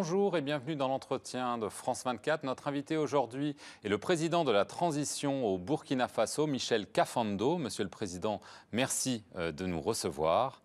Bonjour et bienvenue dans l'entretien de France 24. Notre invité aujourd'hui est le président de la transition au Burkina Faso, Michel Kafando. Monsieur le Président, merci de nous recevoir.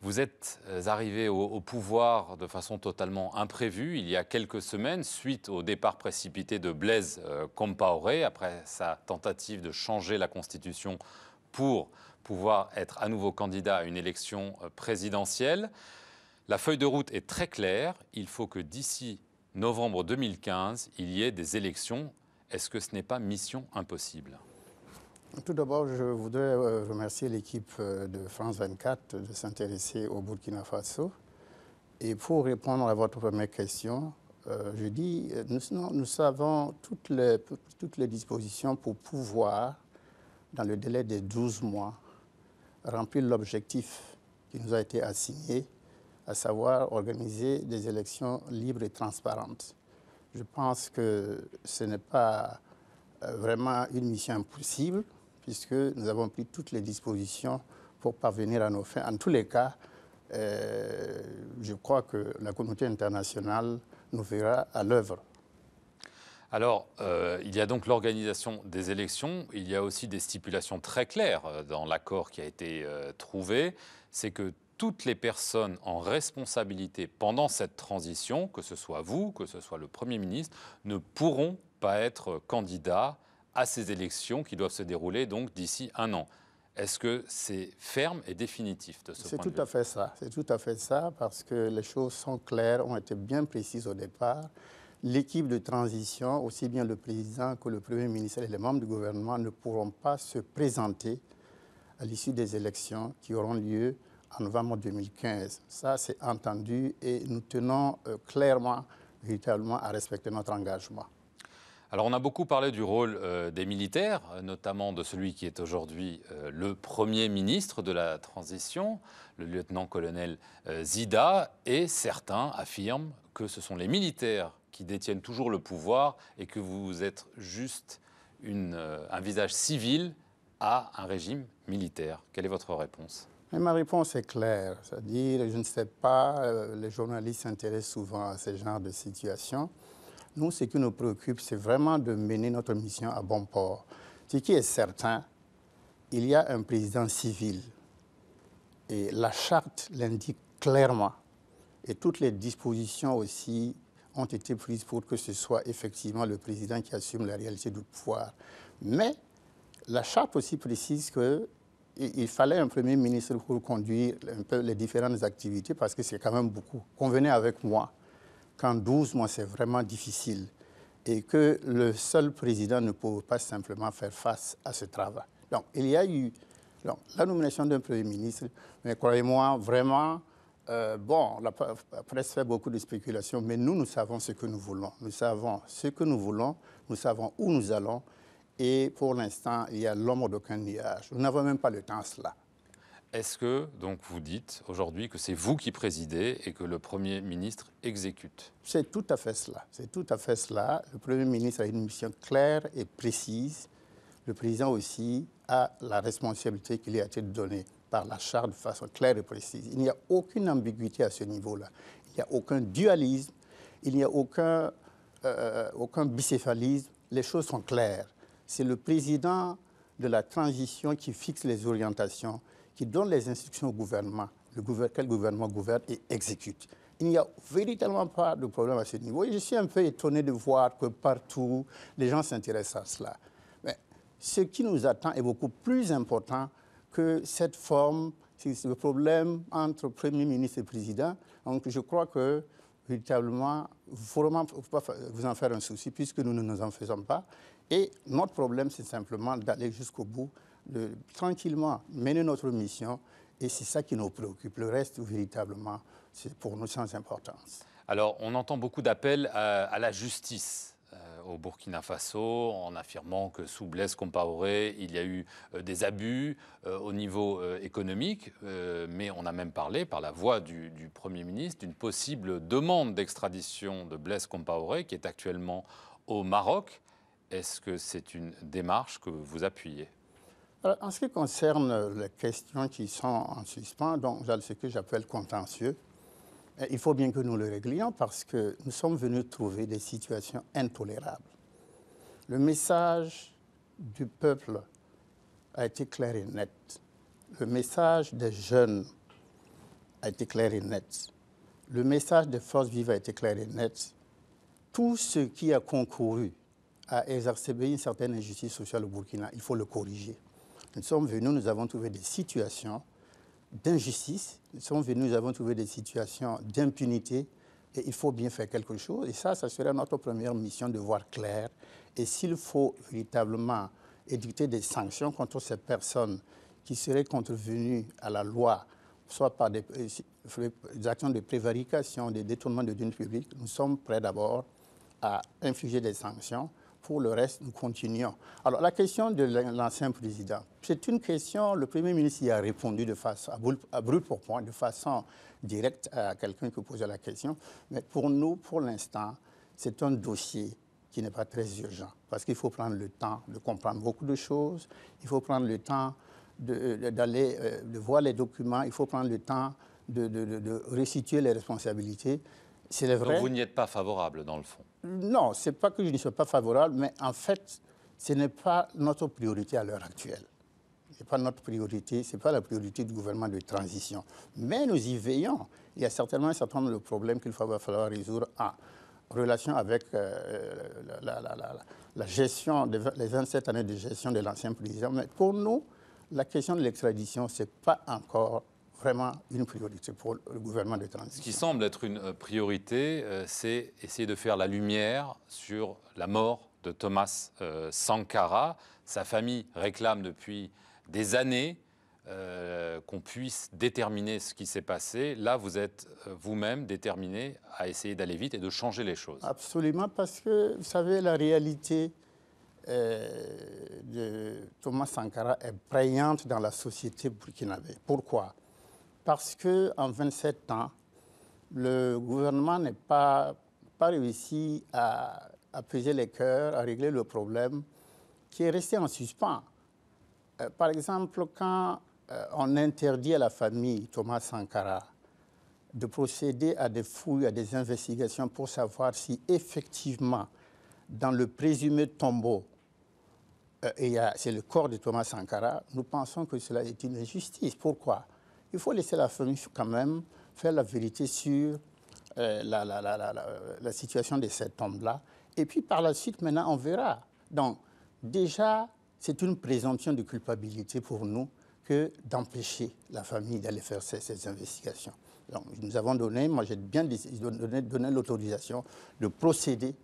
Vous êtes arrivé au pouvoir de façon totalement imprévue il y a quelques semaines, suite au départ précipité de Blaise Compaoré, après sa tentative de changer la Constitution pour pouvoir être à nouveau candidat à une élection présidentielle. La feuille de route est très claire. Il faut que d'ici novembre 2015, il y ait des élections. Est-ce que ce n'est pas mission impossible ? Tout d'abord, je voudrais remercier l'équipe de France 24 de s'intéresser au Burkina Faso. Et pour répondre à votre première question, je dis nous avons toutes les dispositions pour pouvoir, dans le délai de 12 mois, remplir l'objectif qui nous a été assigné, à savoir organiser des élections libres et transparentes. Je pense que ce n'est pas vraiment une mission impossible, puisque nous avons pris toutes les dispositions pour parvenir à nos fins. En tous les cas, je crois que la communauté internationale nous verra à l'œuvre. Alors, il y a donc l'organisation des élections. Il y a aussi des stipulations très claires dans l'accord qui a été trouvé. C'est que toutes les personnes en responsabilité pendant cette transition, que ce soit vous, que ce soit le Premier ministre, ne pourront pas être candidats à ces élections qui doivent se dérouler donc d'ici un an. Est-ce que c'est ferme et définitif de ce point de vue ? C'est tout à fait ça. C'est tout à fait ça, parce que les choses sont claires, ont été bien précises au départ. L'équipe de transition, aussi bien le président que le Premier ministre et les membres du gouvernement, ne pourront pas se présenter à l'issue des élections qui auront lieu en novembre 2015. Ça, c'est entendu et nous tenons clairement, véritablement, à respecter notre engagement. Alors, on a beaucoup parlé du rôle des militaires, notamment de celui qui est aujourd'hui le Premier ministre de la transition, le lieutenant-colonel Zida, et certains affirment que ce sont les militaires qui détiennent toujours le pouvoir et que vous êtes juste un visage civil à un régime militaire. Quelle est votre réponse ? Et ma réponse est claire, c'est-à-dire, je ne sais pas, les journalistes s'intéressent souvent à ce genre de situation. Nous, ce qui nous préoccupe, c'est vraiment de mener notre mission à bon port. Ce qui est certain, il y a un président civil et la charte l'indique clairement. Et toutes les dispositions aussi ont été prises pour que ce soit effectivement le président qui assume la réalité du pouvoir. Mais la charte aussi précise qu'il fallait un Premier ministre pour conduire un peu les différentes activités, parce que c'est quand même beaucoup. Convenez avec moi qu'en 12 mois, c'est vraiment difficile et que le seul président ne peut pas simplement faire face à ce travail. Donc, il y a eu la nomination d'un Premier ministre, mais croyez-moi, vraiment, la presse fait beaucoup de spéculations, mais nous savons ce que nous voulons. Nous savons ce que nous voulons, nous savons où nous allons, et pour l'instant, il y a l'ombre d'aucun nuage. Nous n'avons même pas le temps à cela. Est-ce que, donc, vous dites aujourd'hui que c'est vous qui présidez et que le Premier ministre exécute ? C'est tout à fait cela. C'est tout à fait cela. Le Premier ministre a une mission claire et précise. Le président aussi a la responsabilité qui lui a été donnée par la charte de façon claire et précise. Il n'y a aucune ambiguïté à ce niveau-là. Il n'y a aucun dualisme. Il n'y a aucun bicéphalisme. Les choses sont claires. C'est le président de la transition qui fixe les orientations, qui donne les instructions au gouvernement, quel gouvernement gouverne et exécute. Il n'y a véritablement pas de problème à ce niveau. Et je suis un peu étonné de voir que partout, les gens s'intéressent à cela. Mais ce qui nous attend est beaucoup plus important que cette forme, c'est le problème entre Premier ministre et Président. Donc je crois que, véritablement, vraiment, il ne faut pas vous en faire un souci, puisque nous ne nous en faisons pas. Et notre problème, c'est simplement d'aller jusqu'au bout, de tranquillement mener notre mission, et c'est ça qui nous préoccupe. Le reste, véritablement, c'est pour nous sans importance. Alors, on entend beaucoup d'appels à la justice au Burkina Faso, en affirmant que sous Blaise Compaoré, il y a eu des abus au niveau économique, mais on a même parlé, par la voix du Premier ministre, d'une possible demande d'extradition de Blaise Compaoré, qui est actuellement au Maroc. Est-ce que c'est une démarche que vous appuyez ? Alors, en ce qui concerne les questions qui sont en suspens, donc ce que j'appelle contentieux, Il faut bien que nous le réglions parce que nous sommes venus trouver des situations intolérables. Le message du peuple a été clair et net. Le message des jeunes a été clair et net. Le message des forces vives a été clair et net. Tout ce qui a concouru à exacerber une certaine injustice sociale au Burkina, il faut le corriger. Nous sommes venus, nous avons trouvé des situations d'injustice, nous sommes venus, nous avons trouvé des situations d'impunité et il faut bien faire quelque chose. Et ça serait notre première mission de voir clair. Et s'il faut véritablement édicter des sanctions contre ces personnes qui seraient contrevenues à la loi, soit par des actions de prévarication, des détournements de deniers publics, nous sommes prêts d'abord à infliger des sanctions. Pour le reste, nous continuons. Alors, la question de l'ancien président, c'est une question, le Premier ministre y a répondu de façon, à brûle pour point, de façon directe à quelqu'un qui posait la question. Mais pour nous, pour l'instant, c'est un dossier qui n'est pas très urgent, parce qu'il faut prendre le temps de comprendre beaucoup de choses, il faut prendre le temps de voir les documents, il faut prendre le temps de resituer les responsabilités. C'est vrai. Donc vous n'y êtes pas favorable, dans le fond? Non, ce n'est pas que je ne sois pas favorable, mais en fait, ce n'est pas notre priorité à l'heure actuelle. Ce n'est pas notre priorité, ce n'est pas la priorité du gouvernement de transition. Mais nous y veillons. Il y a certainement un certain nombre de problèmes qu'il va falloir résoudre en relation avec la gestion, les 27 années de gestion de l'ancien président. Mais pour nous, la question de l'extradition, ce n'est pas encore vraiment une priorité pour le gouvernement de transition. Ce qui semble être une priorité, c'est essayer de faire la lumière sur la mort de Thomas Sankara. Sa famille réclame depuis des années qu'on puisse déterminer ce qui s'est passé. Là, vous êtes vous-même déterminé à essayer d'aller vite et de changer les choses. Absolument, parce que, vous savez, la réalité de Thomas Sankara est prégnante dans la société burkinabé. Pourquoi ? Parce qu'en 27 ans, le gouvernement n'a pas réussi à apaiser les cœurs, à régler le problème qui est resté en suspens. Par exemple, quand on interdit à la famille Thomas Sankara de procéder à des fouilles, à des investigations pour savoir si effectivement, dans le présumé tombeau, c'est le corps de Thomas Sankara, nous pensons que cela est une injustice. Pourquoi ? Il faut laisser la famille quand même faire la vérité sur la situation de cet homme-là. Et puis par la suite, maintenant, on verra. Donc, déjà, c'est une présomption de culpabilité pour nous que d'empêcher la famille d'aller faire ces investigations. Donc, nous avons donné, moi j'ai bien donné l'autorisation de procéder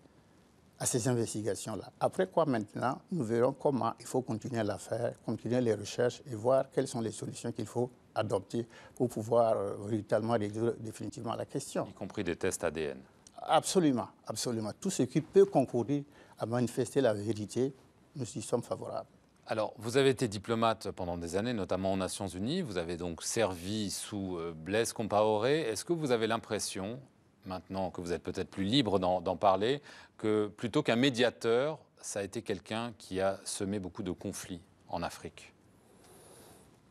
à ces investigations-là. Après quoi, maintenant, nous verrons comment il faut continuer à la faire, continuer les recherches et voir quelles sont les solutions qu'il faut adopter pour pouvoir véritablement résoudre définitivement la question. Y compris des tests ADN. Absolument, absolument. Tout ce qui peut concourir à manifester la vérité, nous y sommes favorables. Alors, vous avez été diplomate pendant des années, notamment aux Nations Unies. Vous avez donc servi sous Blaise Compaoré. Est-ce que vous avez l'impression, maintenant que vous êtes peut-être plus libre d'en parler, que plutôt qu'un médiateur, ça a été quelqu'un qui a semé beaucoup de conflits en Afrique?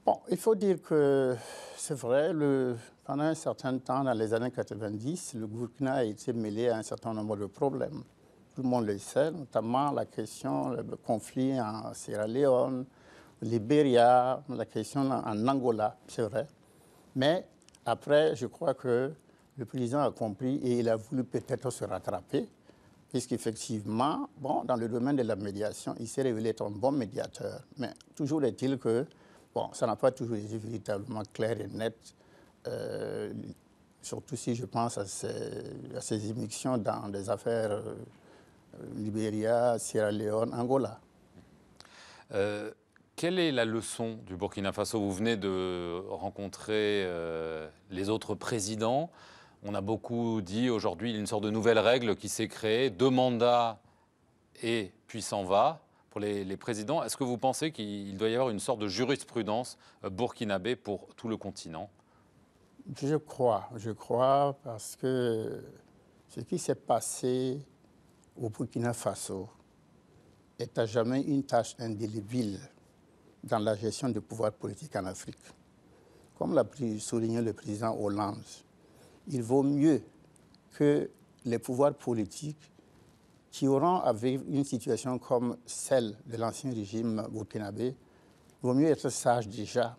Bon, il faut dire que c'est vrai, pendant un certain temps, dans les années 90, le Burkina a été mêlé à un certain nombre de problèmes. Tout le monde le sait, notamment la question, le conflit en Sierra Leone, au Libéria, la question en Angola, c'est vrai. Mais après, je crois que le président a compris et il a voulu peut-être se rattraper, puisqu'effectivement, bon, dans le domaine de la médiation, il s'est révélé être un bon médiateur. Mais toujours est-il que, bon, ça n'a pas toujours été véritablement clair et net, surtout si je pense à ces émissions dans des affaires Libéria, Sierra Leone, Angola. Quelle est la leçon du Burkina Faso? Vous venez de rencontrer les autres présidents. On a beaucoup dit aujourd'hui une sorte de nouvelle règle qui s'est créée, 2 mandats et puis s'en va pour les présidents. Est-ce que vous pensez qu'il doit y avoir une sorte de jurisprudence burkinabé pour tout le continent? Je crois parce que ce qui s'est passé au Burkina Faso est à jamais une tâche indélébile dans la gestion du pouvoir politique en Afrique. Comme l'a souligné le président Hollande, il vaut mieux que les pouvoirs politiques qui auront à vivre une situation comme celle de l'ancien régime burkinabé, il vaut mieux être sage déjà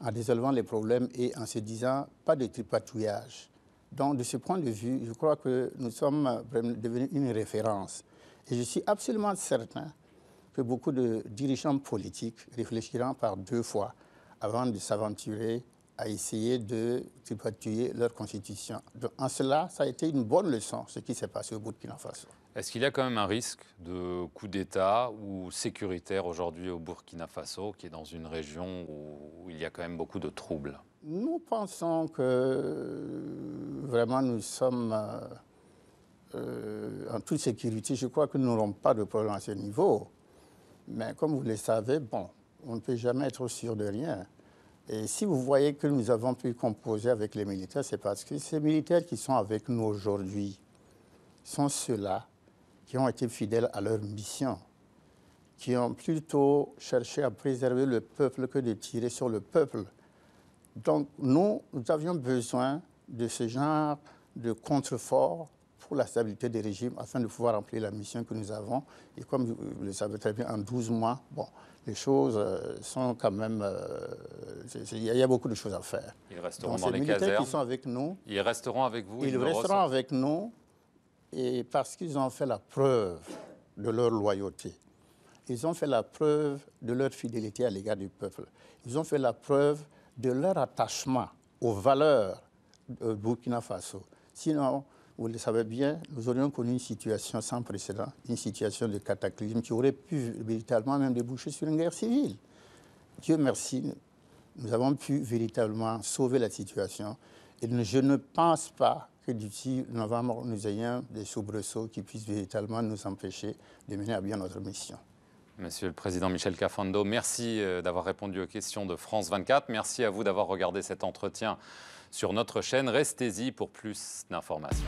en résolvant les problèmes et en se disant pas de tripatouillage. Donc, de ce point de vue, je crois que nous sommes devenus une référence. Et je suis absolument certain que beaucoup de dirigeants politiques réfléchiront par deux fois avant de s'aventurer à essayer de tripatouiller leur constitution. Donc, en cela, ça a été une bonne leçon, ce qui s'est passé au Burkina Faso. Est-ce qu'il y a quand même un risque de coup d'État ou sécuritaire aujourd'hui au Burkina Faso, qui est dans une région où il y a quand même beaucoup de troubles? Nous pensons que vraiment nous sommes en toute sécurité. Je crois que nous n'aurons pas de problème à ce niveau. Mais comme vous le savez, bon, on ne peut jamais être sûr de rien. Et si vous voyez que nous avons pu composer avec les militaires, c'est parce que ces militaires qui sont avec nous aujourd'hui sont ceux-là qui ont été fidèles à leur mission, qui ont plutôt cherché à préserver le peuple que de tirer sur le peuple. Donc nous avions besoin de ce genre de contrefort pour la stabilité des régimes afin de pouvoir remplir la mission que nous avons. Et comme vous le savez très bien, en 12 mois, bon, les choses sont quand même... il y a beaucoup de choses à faire. Ils resteront Donc, dans les militaires casernes. Qui sont avec nous. Ils resteront avec vous. Ils resteront avec nous et parce qu'ils ont fait la preuve de leur loyauté. Ils ont fait la preuve de leur fidélité à l'égard du peuple. Ils ont fait la preuve de leur attachement aux valeurs du Burkina Faso. Sinon, vous le savez bien, nous aurions connu une situation sans précédent, une situation de cataclysme qui aurait pu véritablement même déboucher sur une guerre civile. Dieu merci, nous avons pu véritablement sauver la situation. Et je ne pense pas que d'ici novembre, nous ayons des soubresauts qui puissent véritablement nous empêcher de mener à bien notre mission. Monsieur le Président Michel Kafando, merci d'avoir répondu aux questions de France 24. Merci à vous d'avoir regardé cet entretien sur notre chaîne. Restez-y pour plus d'informations.